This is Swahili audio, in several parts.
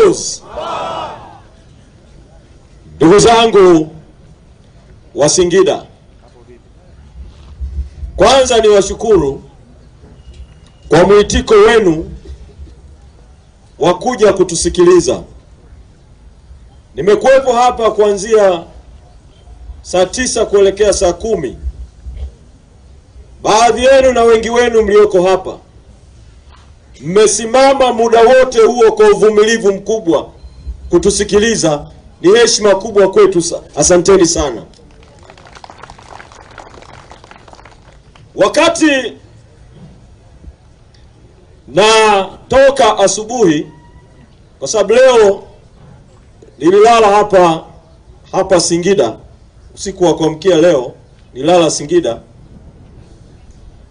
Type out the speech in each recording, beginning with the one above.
Mapinduzi! Ndugu zangu wa Singida, kwanza ni washukuru kwa mwitiko wenu wa kuja kutusikiliza. Nimekuwepo hapa kuanzia saa 9 kuelekea saa 10. Baadhi yenu na wengi wenu mlioko hapa mmesimama muda wote huo kwa uvumilivu mkubwa kutusikiliza. Ni heshima kubwa kwetu. Asanteni sana. Wakati toka asubuhi, kwa sababu leo nililala hapa Singida, usiku wa kuamkia leo nilala Singida,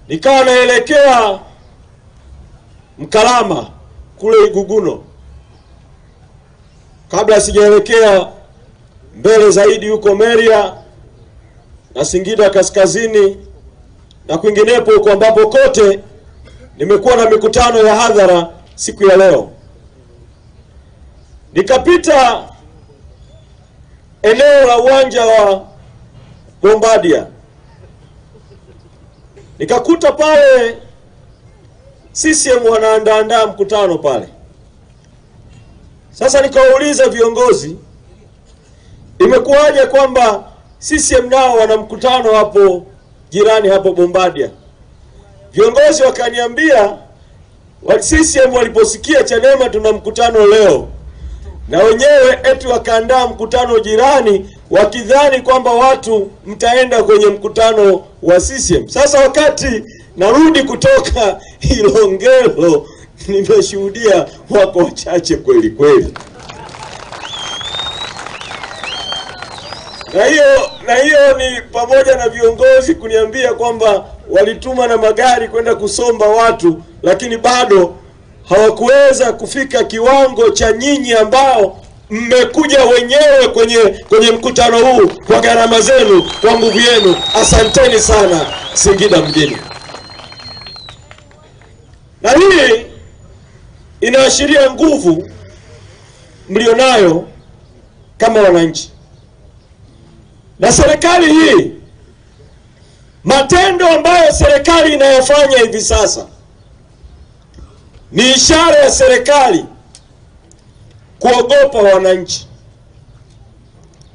nikawa naelekea Mkalama kule Iguguno, kabla sijaelekea mbele zaidi huko Meria na Singida kaskazini na kwinginepo huko ambapo kote nimekuwa na mikutano ya hadhara. Siku ya leo nikapita eneo la uwanja wa Bombardier, nikakuta pale CCM wanaandaa mkutano pale. Sasa nikauliza viongozi, imekuwaje kwamba CCM nao wana mkutano hapo jirani hapo Bombardier? Viongozi wakaniambia CCM waliposikia Chadema tuna mkutano leo, na wenyewe eti wakaandaa mkutano jirani wakidhani kwamba watu mtaenda kwenye mkutano wa CCM. Sasa wakati narudi kutoka Ilongero, nimeshuhudia wako wachache kweli kweli. Na hiyo ni pamoja na viongozi kuniambia kwamba walituma na magari kwenda kusomba watu, lakini bado hawakuweza kufika kiwango cha nyinyi ambao mmekuja wenyewe kwenye mkutano huu kwa gharama zenu, kwa nguvu yenu. Asanteni sana Singida mjini. Na hii inaashiria nguvu mlionayo kama wananchi. Na serikali hii, matendo ambayo serikali inayofanya hivi sasa ni ishara ya serikali kuogopa wananchi.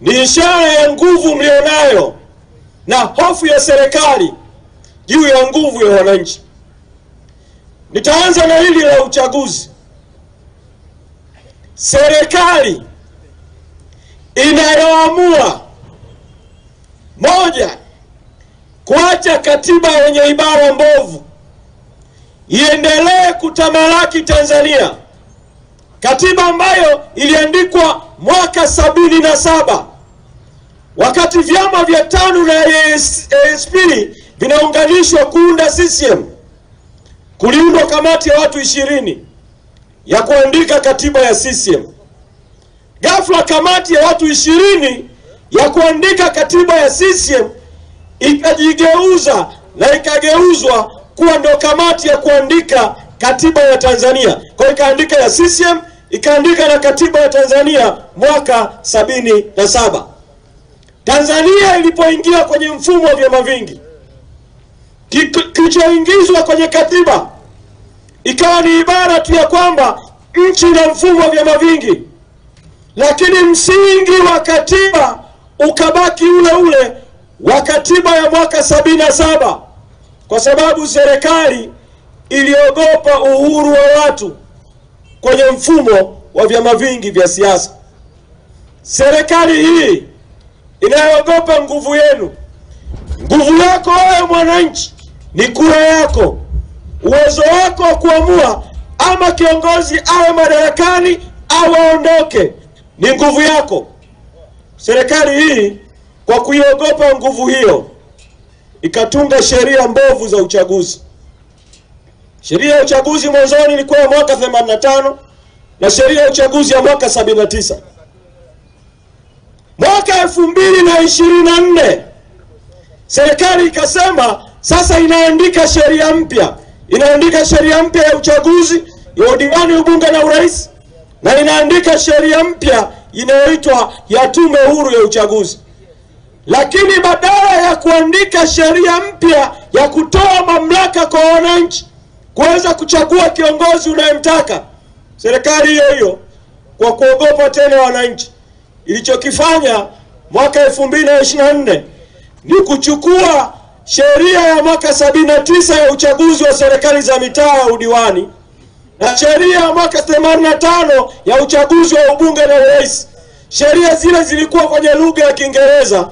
Ni ishara ya nguvu mlionayo na hofu ya serikali juu ya nguvu ya wananchi. Nitaanza na hili la uchaguzi. Serikali inayoamua moja, kuacha katiba yenye ibara mbovu iendelee kutamalaki Tanzania, katiba ambayo iliandikwa mwaka 77 wakati vyama vya TANU na ASP vinaunganishwa kuunda CCM. Kuliundwa kamati ya watu 20 ya kuandika katiba ya CCM. Ghafla kamati ya watu 20 ya kuandika katiba ya CCM ikajigeuza na ikageuzwa kuwa ndo kamati ya kuandika katiba ya Tanzania. Kwa ikaandika ya CCM, ikaandika na katiba ya Tanzania mwaka 77. Tanzania ilipoingia kwenye mfumo wa vyama vingi, kilichoingizwa kwenye katiba ikawa ni ibara tu ya kwamba nchi na mfumo wa vyama vingi, lakini msingi wa katiba ukabaki ule ule wa katiba ya mwaka 77, kwa sababu serikali iliogopa uhuru wa watu kwenye mfumo wa vyama vingi vya siasa. Serikali hii inayogopa nguvu yenu. Nguvu yako wewe mwananchi ni kura yako. Uwezo wako wa kuamua ama kiongozi awe madarakani au aondoke ni nguvu yako. Serikali hii kwa kuiogopa nguvu hiyo ikatunga sheria mbovu za uchaguzi. Sheria ya uchaguzi mwanzoni ilikuwa ya mwaka 85 na sheria ya uchaguzi ya mwaka 79. Mwaka 2024 serikali ikasema sasa inaandika sheria mpya. Inaandika sheria mpya ya uchaguzi ya udiwani, ubunge na urais, na inaandika sheria mpya inayoitwa ya Tume Huru ya Uchaguzi. Lakini badala ya kuandika sheria mpya ya kutoa mamlaka kwa wananchi kuweza kuchagua kiongozi unayemtaka, serikali hiyo hiyo kwa kuogopa tena wananchi, ilichokifanya mwaka 2024 ni kuchukua sheria ya mwaka 79 ya uchaguzi wa serikali za mitaa ya udiwani na sheria ya mwaka 85 ya uchaguzi wa ubunge na urais. Sheria zile zilikuwa kwenye lugha ya Kiingereza,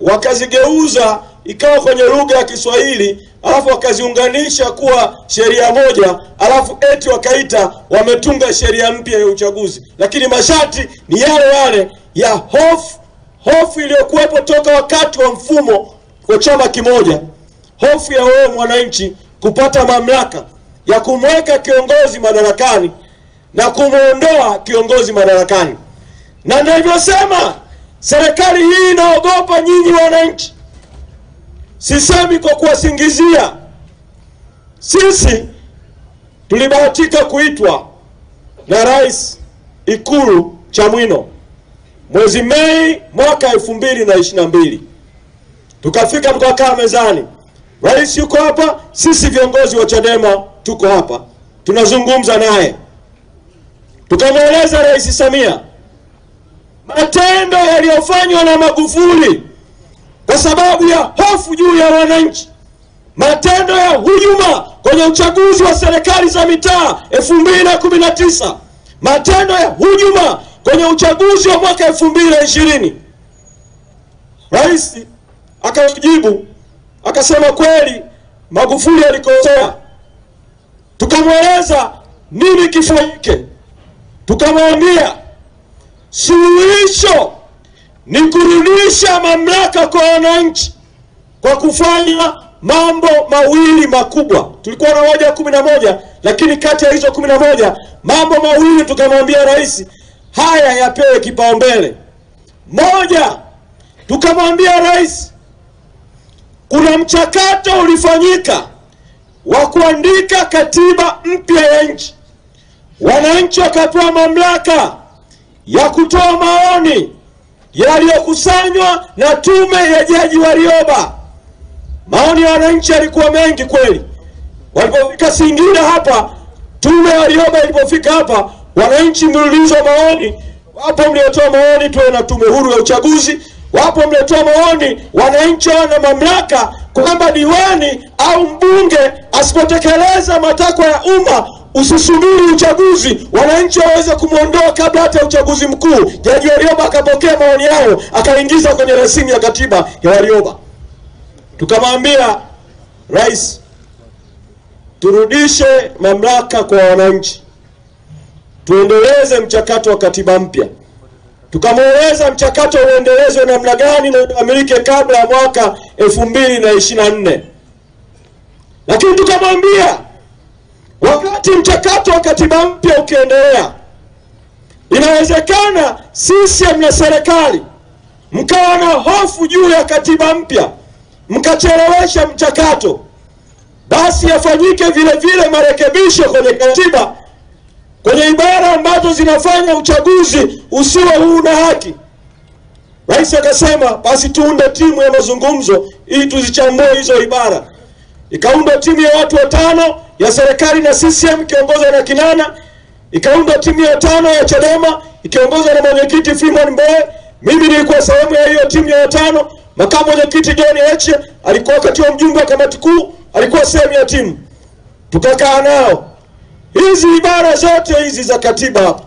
wakazigeuza ikawa kwenye lugha ya Kiswahili, alafu wakaziunganisha kuwa sheria moja, alafu eti wakaita wametunga sheria mpya ya uchaguzi. Lakini masharti ni yale yale ya hofu iliyokuwepo toka wakati wa mfumo wa chama kimoja. Hofu ya wewe mwananchi kupata mamlaka ya kumweka kiongozi madarakani na kumuondoa kiongozi madarakani. Na nilivyosema, serikali hii inaogopa nyinyi wananchi. Sisemi kwa kuwasingizia. Sisi tulibahatika kuitwa na Rais Ikulu Chamwino mwezi Mei mwaka 2022. Tukafika tukakaa mezani. Rais yuko hapa, sisi viongozi wa Chadema tuko hapa. Tunazungumza naye. Tukamweleza Rais Samia matendo yaliyofanywa na Magufuli kwa sababu ya hofu juu ya wananchi, matendo ya hujuma kwenye uchaguzi wa serikali za mitaa 2019, matendo ya hujuma kwenye uchaguzi wa mwaka 2020. Rais akajibu akasema kweli Magufuli alikosea. Tukamweleza nini kifanyike. Tukamwambia suluhisho ni kurudisha mamlaka kwa wananchi kwa kufanya mambo mawili makubwa. Tulikuwa na hoja 11, lakini kati ya hizo 11 mambo mawili tukamwambia rais haya yapewe kipaumbele. Moja, tukamwambia rais kuna mchakato ulifanyika wa kuandika katiba mpya ya nchi. Wananchi wakapewa mamlaka ya kutoa maoni yaliyokusanywa na tume ya Jaji Warioba. Maoni ya wananchi yalikuwa mengi kweli. Walipofika Singida hapa, tume ya Warioba ilipofika hapa, wananchi mliulizwa maoni. Wapo mliotoa maoni tuwe na tume huru ya uchaguzi, wapo mliotoa maoni wananchi wana mamlaka kwamba diwani au mbunge asipotekeleza matakwa ya umma usisubiri uchaguzi, wananchi waweze kumuondoa kabla hata uchaguzi mkuu. Jaji Warioba akapokea maoni yao akaingiza kwenye rasimu ya katiba ya Warioba. Tukamwambia rais turudishe mamlaka kwa wananchi, tuendeleze mchakato wa katiba mpya. Tukamweleza mchakato uendelezwe namna gani na ukamilike kabla ya mwaka 2024. Lakini tukamwambia wakati mchakato wa katiba mpya ukiendelea, inawezekana CCM na serikali mkawa na hofu juu ya katiba mpya, mkachelewesha mchakato. Basi yafanyike vile vile marekebisho kwenye katiba, kwenye ibara ambazo zinafanya uchaguzi usiwe huru na haki. Rais akasema basi tuunde timu ya mazungumzo ili tuzichambue hizo ibara. Ikaunda timu ya watu 5 ya serikali na CCM ikiongozwa na Kinana, ikaunda timu ya 5 ya Chadema ikiongozwa na mwenyekiti Freeman Mbowe. Mimi nilikuwa sehemu ya hiyo timu ya 5. Makamu mwenyekiti John Heche alikuwa wakati wa mjumbe wa kamati kuu, alikuwa sehemu ya timu. Tukakaa nao. Hizi ibara zote hizi za katiba hapa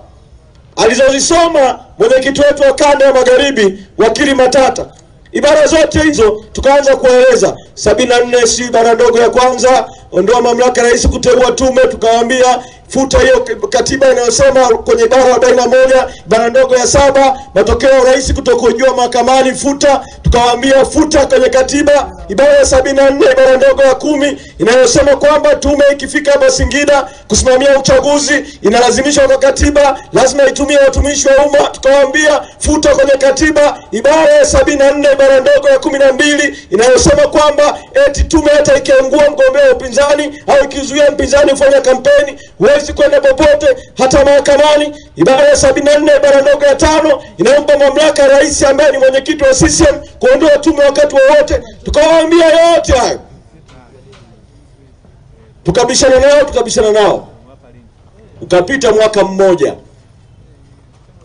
alizozisoma mwenyekiti wetu wa kanda ya magharibi wakili Matata, ibara zote hizo tukaanza kueleza. 74 si ibara ndogo ya kwanza, ondoa mamlaka rais kuteua tume. Tukawaambia futa hiyo katiba inayosema kwenye ibara 41 ibara ndogo ya 7 matokeo rais kutokujua mahakamani, futa. tukawaambia futa kwenye katiba ibara ya 74 ibara ndogo ya 10 inayosema kwamba tume ikifika hapa Singida kusimamia uchaguzi inalazimishwa kwa katiba, lazima itumie watumishi wa umma. Tukawaambia futa kwenye katiba ibara ya 74 ibara ndogo ya 12 inayosema kwamba eti tume hata ikiangua mgombea upinzani au ikizuia mpinzani kufanya kampeni huwezi kwenda popote hata mahakamani. Ibara ya 74 ibara ndogo ya 5 inampa mamlaka rais ambaye ni mwenyekiti wa CCM kuondoa tume wakati wowote. Tukawaambia yote hayo, tukabishana nao. Ukapita mwaka mmoja,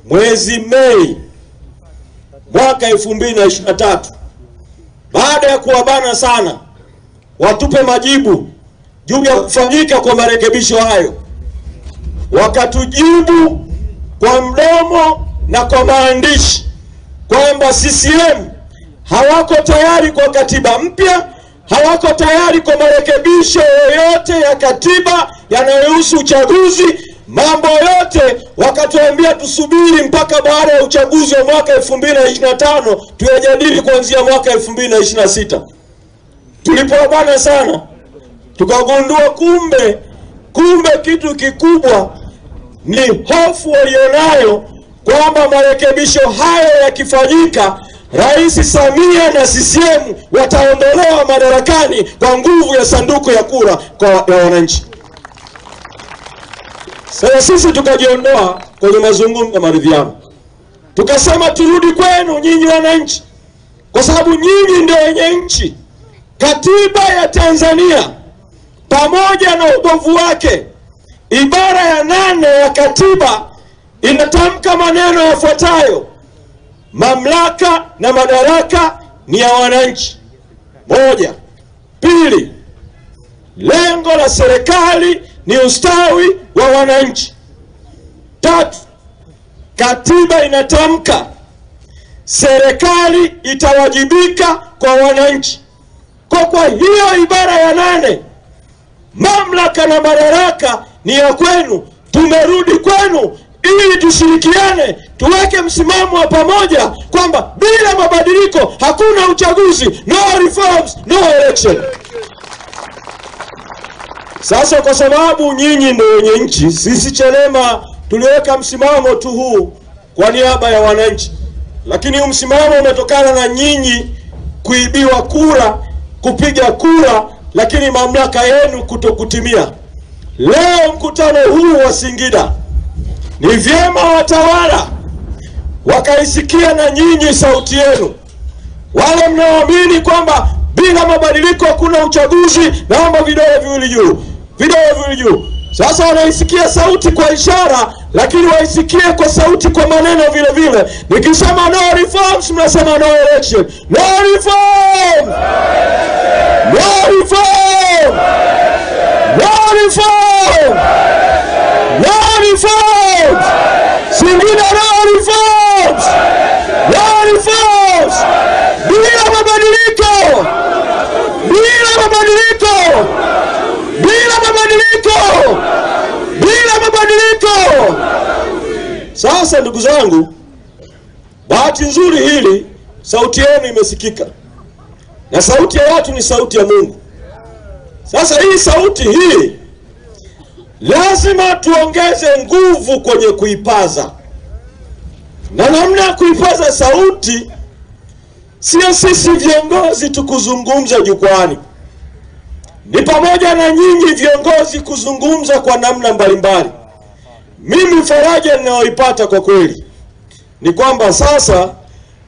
mwezi Mei mwaka 2023, baada ya kuwabana sana watupe majibu juu ya kufanyika kwa marekebisho hayo, wakatujibu kwa mdomo na kwa maandishi kwamba CCM hawako tayari kwa katiba mpya, hawako tayari kwa marekebisho yoyote ya katiba yanayohusu uchaguzi. Mambo yote wakatuambia tusubiri mpaka baada ya uchaguzi wa mwaka 2025 tuyajadili kuanzia mwaka 2026. Tulipobana sana tukagundua kumbe kitu kikubwa ni hofu walionayo kwamba marekebisho hayo yakifanyika Rais Samia na CCM wataondolewa madarakani kwa nguvu ya sanduku ya kura kwa wananchi. Sasa sisi tukajiondoa kwenye mazungumzo ya maridhiano. Tukasema turudi kwenu nyinyi wananchi, kwa sababu nyinyi ndio wenye nchi. Katiba ya Tanzania pamoja na ubovu wake, ibara ya 8 ya katiba inatamka maneno yafuatayo: mamlaka na madaraka ni ya wananchi. 1. 2. Lengo la serikali ni ustawi wa wananchi. 3. Katiba inatamka serikali itawajibika kwa wananchi. Kwa hiyo ibara ya 8, mamlaka na madaraka ni ya kwenu. Tumerudi kwenu ili tushirikiane, tuweke msimamo wa pamoja kwamba bila mabadiliko hakuna uchaguzi, no reforms, no election. Sasa kwa sababu nyinyi ndio wenye nchi, sisi Chadema tuliweka msimamo tu huu kwa niaba ya wananchi, lakini huu msimamo umetokana na nyinyi kuibiwa kura, kupiga kura, lakini mamlaka yenu kutokutimia. Leo mkutano huu wa Singida, ni vyema watawala wakaisikia na nyinyi sauti yenu. Wale mnaoamini kwamba bila mabadiliko hakuna uchaguzi, naomba vidole viwili juu, vidole viwili juu. Sasa wanaisikia sauti kwa ishara, lakini waisikie kwa sauti kwa maneno vile vile. Nikisema no reforms, mnasema no election. No reform! No reform! No reform! No reforms! Singida no reforms! No reforms! Bila mabadiliko! Bila mabadiliko! Bila mabadiliko! Bila mabadiliko! Sasa ndugu zangu, bahati nzuri hili sauti yenu imesikika. Na sauti ya watu ni sauti ya Mungu. Sasa hii sauti hii lazima tuongeze nguvu kwenye kuipaza. Na namna ya kuipaza sauti sio sisi viongozi tukuzungumza jukwani. Ni pamoja na nyinyi viongozi kuzungumza kwa namna mbalimbali. Mimi faraja ninayoipata kwa kweli ni kwamba sasa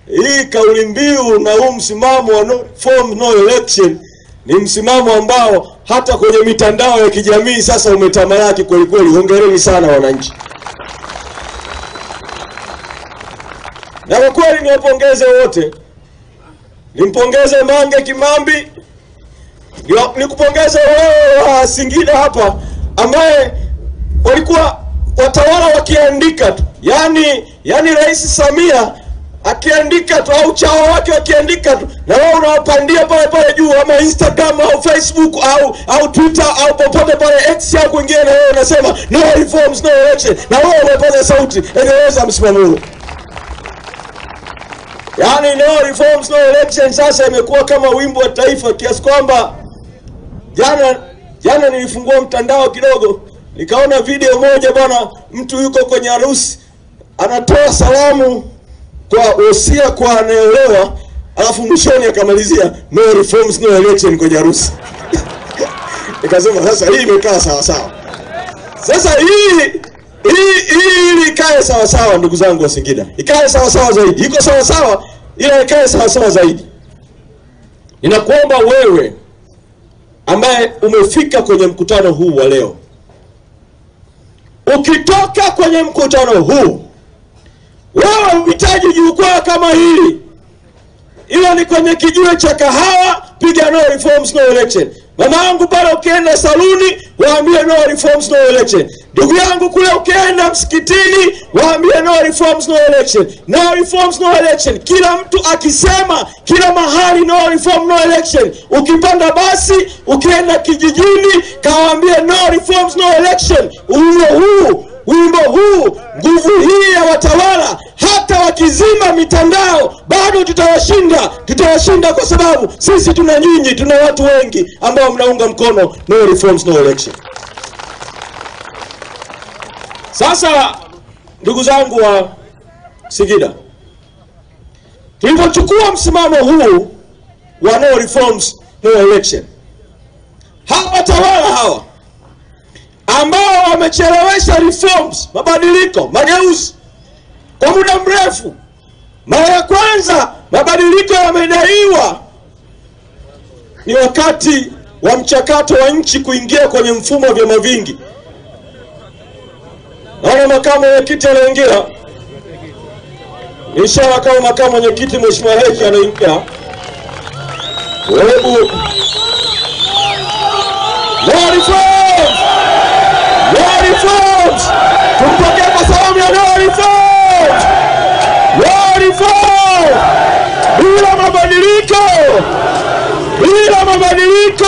hii kauli mbiu na huu msimamo wa no reform no election ni msimamo ambao hata kwenye mitandao ya kijamii sasa umetamalaki kweli kweli. Hongereni sana wananchi. Na kwa kweli niwapongeze wote. Nimpongeze Mange Kimambi, nikupongeze wewe wa Singida hapa ambaye walikuwa watawala wakiandika tu. Yani Rais Samia akiandika tu au chao wake wakiandika tu, na wewe unawapandia pale juu ama Instagram au Facebook au Twitter au popote pale X au kwingine, na wewe unasema no reforms no election, na wewe unapaza sauti. Endeleza msimamo huo. Yani no reforms no election sasa imekuwa kama wimbo wa taifa, kiasi kwamba jana nilifungua mtandao kidogo, nikaona video moja bwana, mtu yuko kwenye harusi anatoa salamu kwa wosia kwa anayeolewa, alafu mwishoni akamalizia no reforms no election kwenye harusi. Nikasema sasa hii imekaa sawa sawa. Sasa hii ikae sawa sawa, ndugu zangu wa Singida. Ikae sawa sawa zaidi. Iko sawa sawa, ila ikae sawa sawa zaidi. Ninakuomba wewe ambaye umefika kwenye mkutano huu wa leo, ukitoka kwenye mkutano huu, wewe uhitaji jukwaa kama hili, ila ni kwenye kijiwe cha kahawa, piga no reforms no election. Mama yangu pale ukienda saluni, waambie no reforms no election. Ndugu yangu kule ukienda msikitini, waambie no reforms no election. No reforms no election. Kila mtu akisema kila mahali no reform no election. Ukipanda basi, ukienda kijijini, kawaambie no reforms no election. Wimbo huu, nguvu hii ya watawala, hata wakizima mitandao bado tutawashinda kwa sababu sisi tuna nyinyi, tuna watu wengi ambao mnaunga mkono no reforms no election. Sasa ndugu zangu wa Singida, tulipochukua msimamo huu wa no reforms no election, hawa watawala hawa ambao wamechelewesha reforms, mabadiliko, mageuzi kwa muda mrefu. Mara ya kwanza mabadiliko yamedaiwa ni wakati wa mchakato wa nchi kuingia kwenye mfumo wa vyama vingi. Naona makamu mwenyekiti anaingia. Inshallah kama makamu mwenyekiti Mheshimiwa Heji anaingia. Hebu no reforms! No reforms! Tumpokee kwa salamu ya no reforms! No reforms! Bila mabadiliko! Bila mabadiliko!